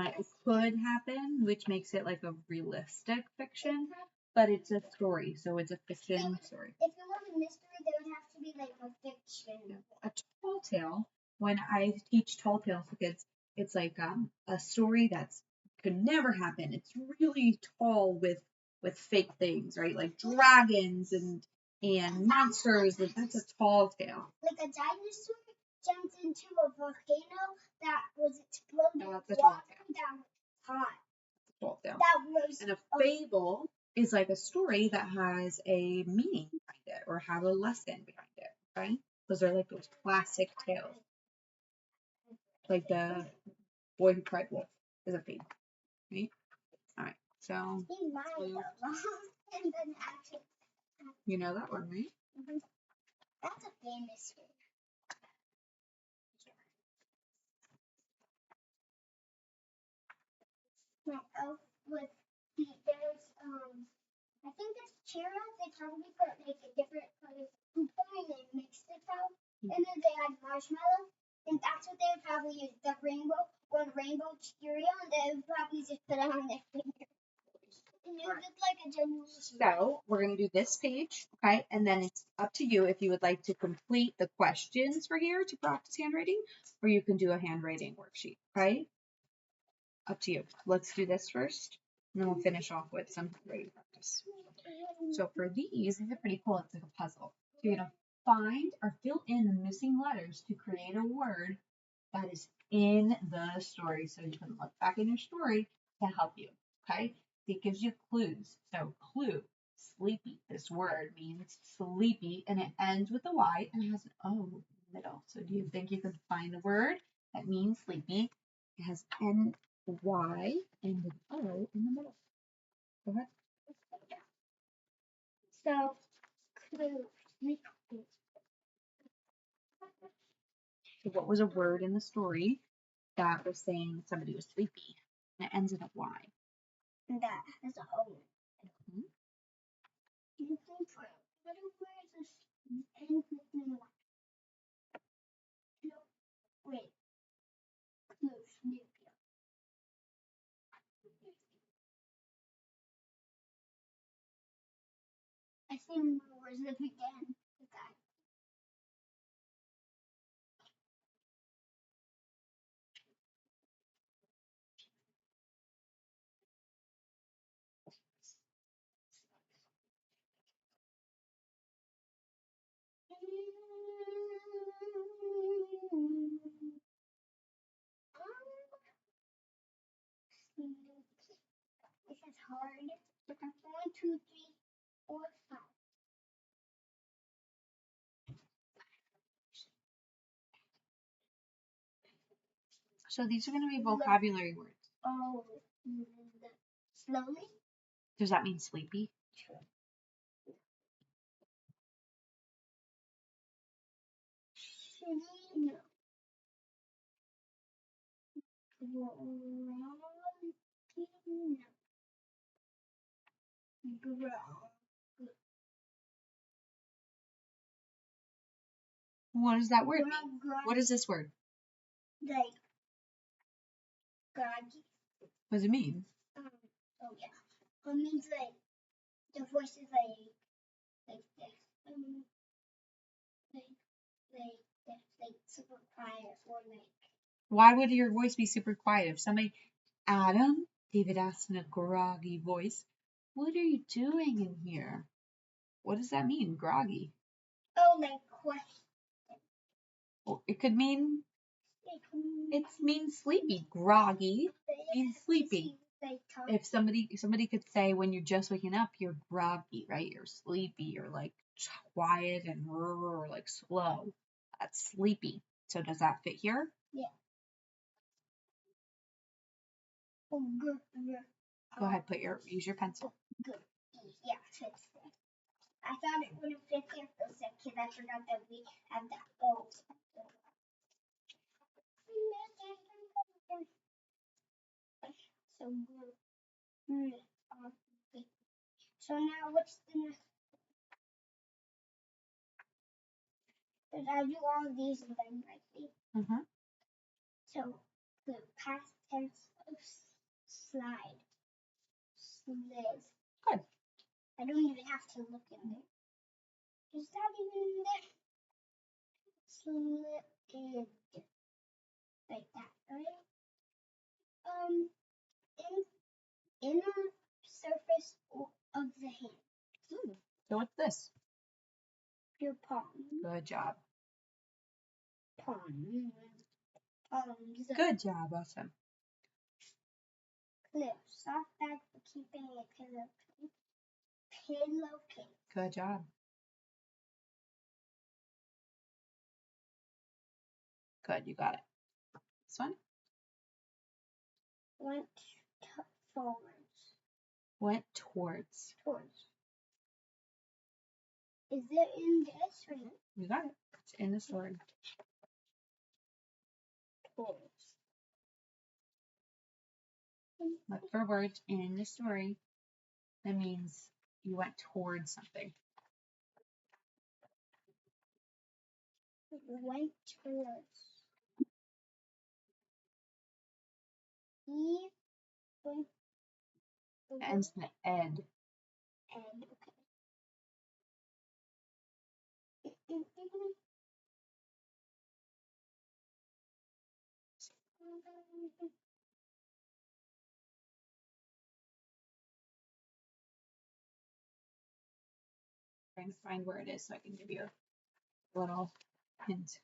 could happen, which makes it like a realistic fiction, but it's a story, so it's a fiction story. If it was a mystery, there would have to be like a fiction. A tall tale. When I teach tall tales to kids, it's like a story that's could never happen. It's really tall with fake things, right? Like dragons and monsters. That's a tall tale. Like a dinosaur jumped into a volcano that was exploding. No, that's a tall tale. That was hot. That's a tall tale. That was. And a fable is like a story that has a meaning behind it or have a lesson behind it, right? Those are like those classic tales. Like the Boy Who Cried Wolf is a fable, right? All right, so you know that one, right? Mm-hmm. That's a famous one. My elf with there's I think this Chira, they probably put like a different color food and they mixed it out. And then they had marshmallow. And that's what they would probably use, the rainbow or the rainbow Cheerio, and they would probably just put it on their finger. And it would look like a genuine. So we're gonna do this page, okay? And then it's up to you if you would like to complete the questions for here to practice handwriting, or you can do a handwriting worksheet, okay? Up to you. Let's do this first, and then we'll finish off with some handwriting practice. So for these are pretty cool. It's like a puzzle. So you're gonna find or fill in the missing letters to create a word that is in the story. So you can look back in your story to help you. Okay? It gives you clues. So clue, sleepy. This word means sleepy and it ends with a Y and it has an O in the middle. So do you think you can find a word that means sleepy? It has N-Y and an O in the middle. Go ahead. So, clue. So what was a word in the story that was saying somebody was sleepy? And it ends in a Y. That has a O. Mm-hmm. What word is this? Ends with a Y. No, wait. Clue. Sleepy. I think where's the again? This is hard. Okay. 1, 2, 3, 4, 5. So these are going to be vocabulary words. Oh, slowly? Does that mean sleepy? Sure. No. What does that word mean? What is this word? Like, groggy. What does it mean? Oh yeah. It means like, the voice is like this. Like super quiet or like. Why would your voice be super quiet? If somebody, Adam, David asked in a groggy voice, what are you doing in here? What does that mean, groggy? Oh, like question. Well, it could mean, it means sleepy. Groggy means sleepy. If somebody could say when you're just waking up, you're groggy, right? You're sleepy, you're like quiet and or like slow. That's sleepy. So does that fit here? Yeah. Go ahead, use your pencil. Good. Yeah, fits there. I thought it wouldn't fit there for a second. I forgot that we have that O. So we're okay. So now what's the next? Because I do all of these and then right. So the past tense of slide. Slid. Good. I don't even have to look in there. Is that even in there? Slid. Like that, right? Inner surface of the hand. So what's this? Your palm. Good job. Palms. Good job. Awesome. Clip. Soft bag for keeping a pillowcase. Pillowcase. Good job. Good, you got it. This one? Went forwards. Went towards. Towards. Is it in this or no? You got it. It's in the story. Towards. Look for words in the story. That means you went towards something. Went towards. Went. Ends in the ed. And okay. Trying to find where it is so I can give you a little hint.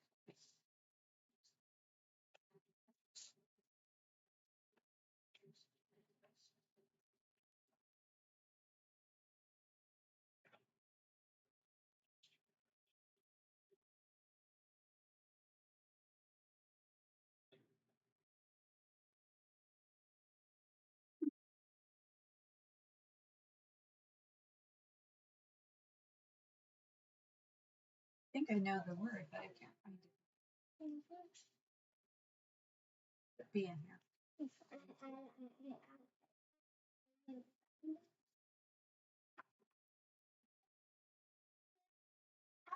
I think I know the word, but I can't find it. It'll be in here. How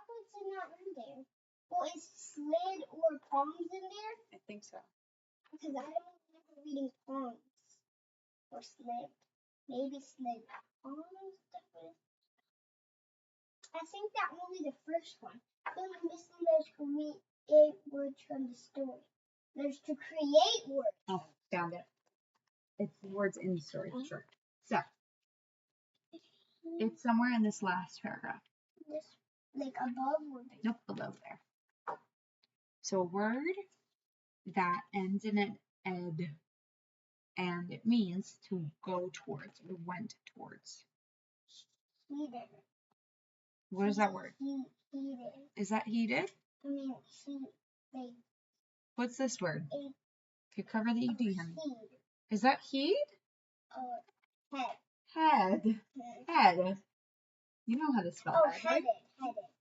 is it not in there? Well, is slid or palms in there? I think so. Because I don't remember reading palms or slid. Maybe slid. Palms, definitely. I think that only the first one. Then I'm missing those create words from the story. There's to create words. Oh, found it. It's the words in the story for sure. So it's somewhere in this last paragraph. This, like above or below? Nope, below there. So a word that ends in an ed and it means to go towards or went towards. Heated. What is that word? Heated. Is that heated? I mean, like. What's this word? If you cover the ed, honey. Heed. Is that heed? Head. Head. You know how to spell Oh, head, right?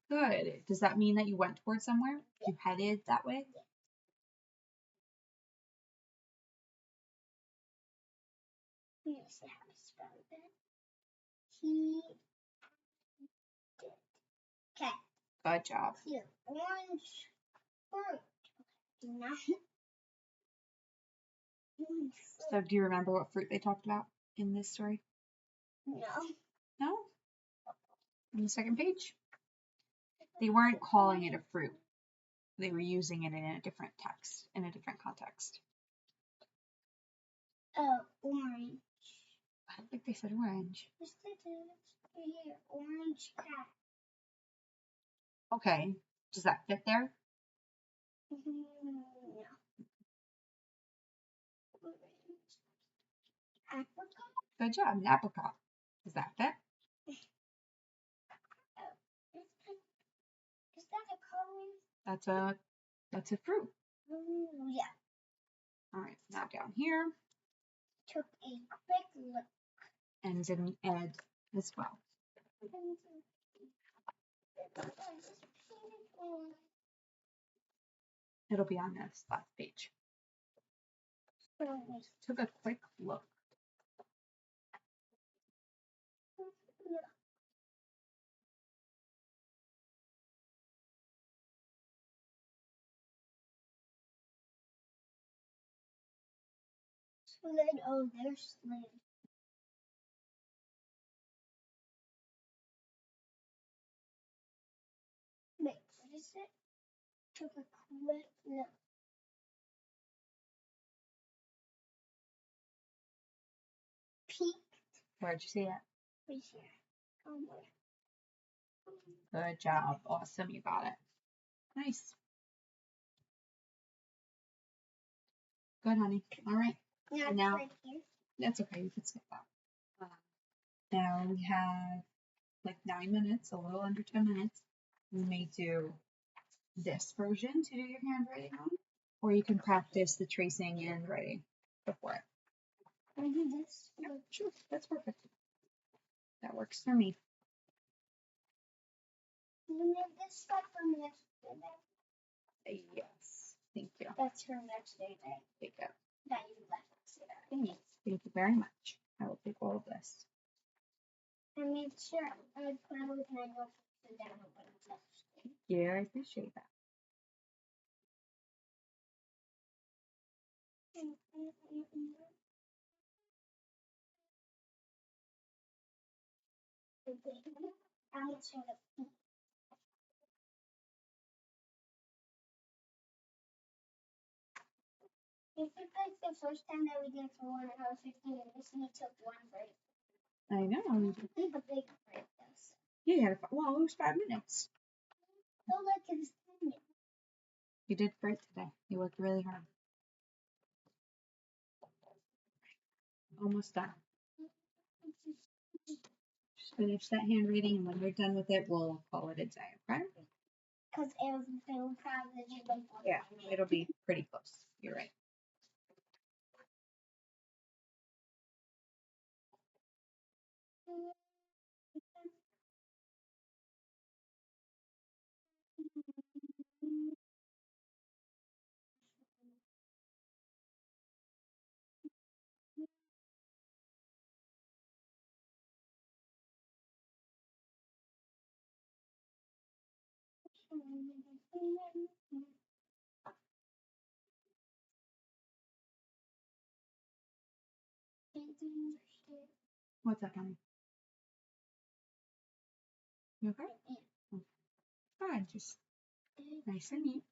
Headed. Good. Does that mean that you went towards somewhere? Yeah. You headed that way? Yeah. Let me see how to spell that. Okay. Good job. Here, orange fruit. No. So do you remember what fruit they talked about in this story? No. No? On the second page? They weren't calling it a fruit. They were using it in a different text, in a different context. Orange. I don't think they said orange. Yes, they did. Here, orange cat. Okay. Does that fit there? No. Apricot? Good job. An apricot. Does that fit? Is that a color? That's a fruit. Yeah. All right. Now down here. Took a quick look. Ends in ed as well. It'll be on this last page. Took a quick look. Slid. Oh, there's slid. Wait, what is it? Took a quick look. Peek. Where'd you see it? Right here. Oh, boy. Good job. Awesome. You got it. Nice. Good, honey. All right. Now, And now, right here. that's okay. You can skip that. Now we have like 9 minutes, a little under 10 minutes. We may do this version to do your handwriting on, or you can practice the tracing and writing before it. Can I do this? Yeah, sure. That's perfect. That works for me. You made this stuff from yesterday. Yes. Thank you. That's from yesterday. Take it. That you left yesterday. Thanks. Thank you very much. I will take all of this. I made sure I put it with my notebook so that nobody touched it. Yeah, I appreciate that. I'll sort of. This is like the first time that we did for 1 hour 15 minutes and we took one break. I know. We have a big break though. So. Yeah, well, it was 5 minutes. So like it was 10 minutes. You did great today. You worked really hard. Almost done. Just finish that handwriting, and when you're done with it, we'll call it a day, okay? Because it was so proud that you did. Yeah, it'll be pretty close. You're right. What's up, honey? You okay? Yeah. Fine, just nice and neat.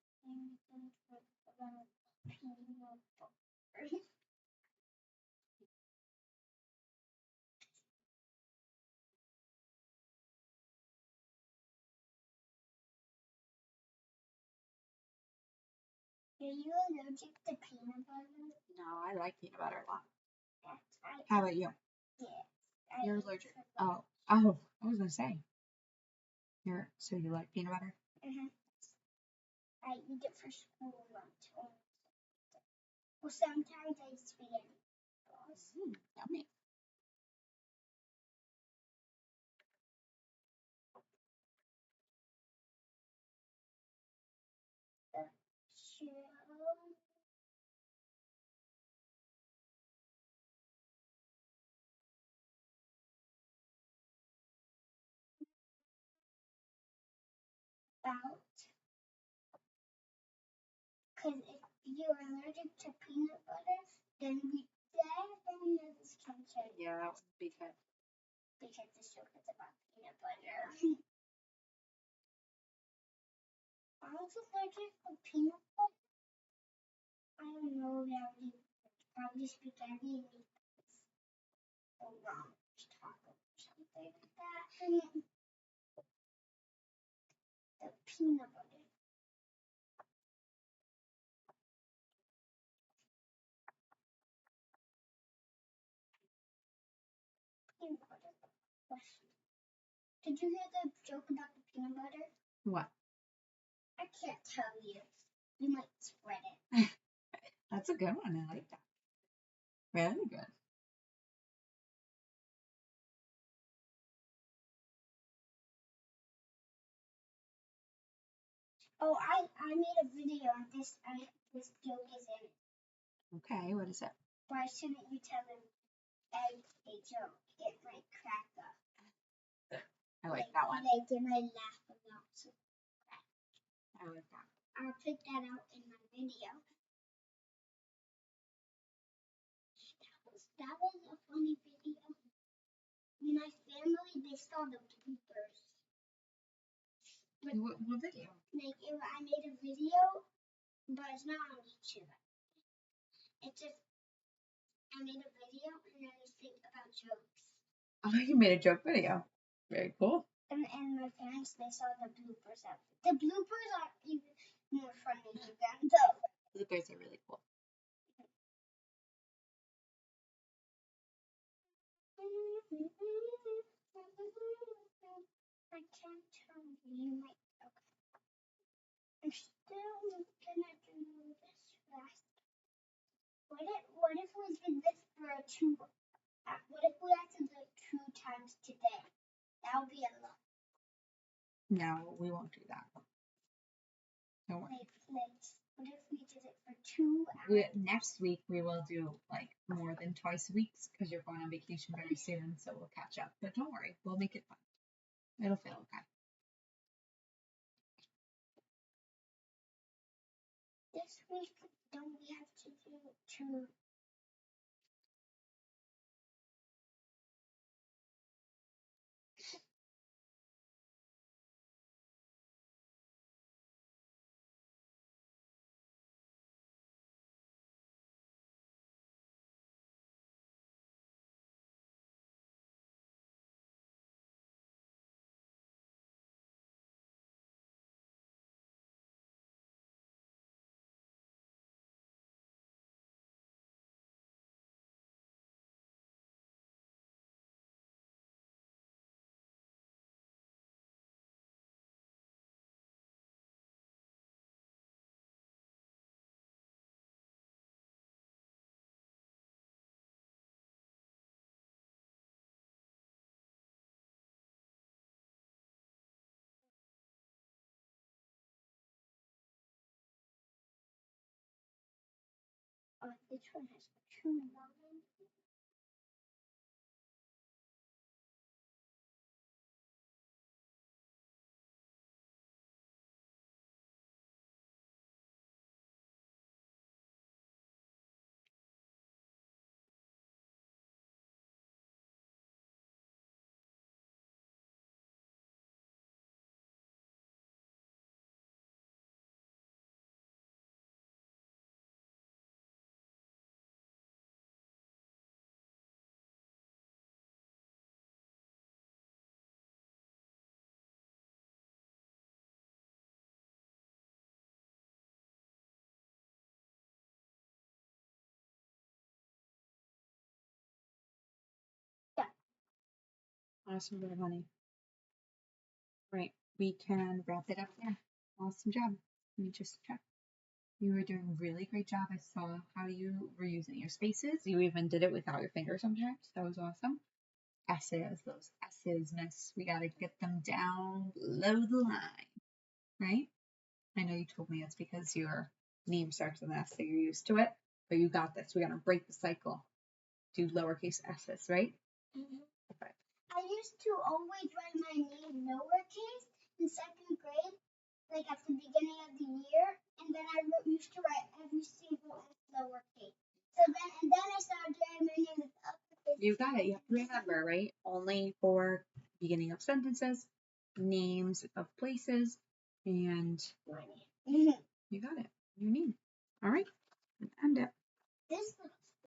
Are you allergic to peanut butter? No, I like peanut butter a lot. Yes, How about you? Yeah. You're allergic. Oh, I was gonna say. So you like peanut butter? I eat it for school lunch. Well, sometimes I eat spaghetti. Yummy. Because if you're allergic to peanut butter, then we definitely know this cancer. Yeah, that would be good. Because this joke is about peanut butter. I was allergic to peanut butter. I don't know, probably spaghetti or taco or something like that. The peanut butter. Peanut butter. Did you hear the joke about the peanut butter? What? I can't tell you. You might spread it. That's a good one. I like that. Really good. Oh, I made a video on this. This joke is in it. Okay, what is it? Why shouldn't you tell them a joke? It might crack up. I like that one. Like it might laugh about something. I like that. I'll put that out in my video. That was a funny video. My family, they saw the bloopers. What video? I made a video, but it's not on YouTube. It's just, I made a video and then I think about jokes. Oh, you made a joke video. Very cool. And my parents, they saw the bloopers out. The bloopers are even more funny than the Bloopers are really cool. I can't tell you. Okay. I'm still gonna do this fast. What if we did this for two? What if we had to do it 2 times today? That would be a lot. No, we won't do that. Don't worry. What if we did it for 2 hours? Next week we will do like more than twice a week because you're going on vacation very soon, so we'll catch up. But don't worry, we'll make it fun. It'll feel okay. This week, don't we have to do 2? Oh, this one has 2 lines. Awesome, good honey. Right, we can wrap it up there. Awesome job. Let me just check. You were doing a really great job. I saw how you were using your spaces. You even did it without your finger sometimes. That was awesome. S's, those S's, miss. We got to get them down below the line, right? I know you told me it's because your name starts with an S, so you're used to it, but you got this. We got to break the cycle. Do lowercase S's, right? Mm-hmm. Okay. I used to always write my name lowercase in 2nd grade, like at the beginning of the year, and then I used to write every single S lowercase. And then I started writing my name with uppercase. You got it. You have to remember, right? Only for beginning of sentences, names of places, and My name. you got it. Your name. All right. End it. This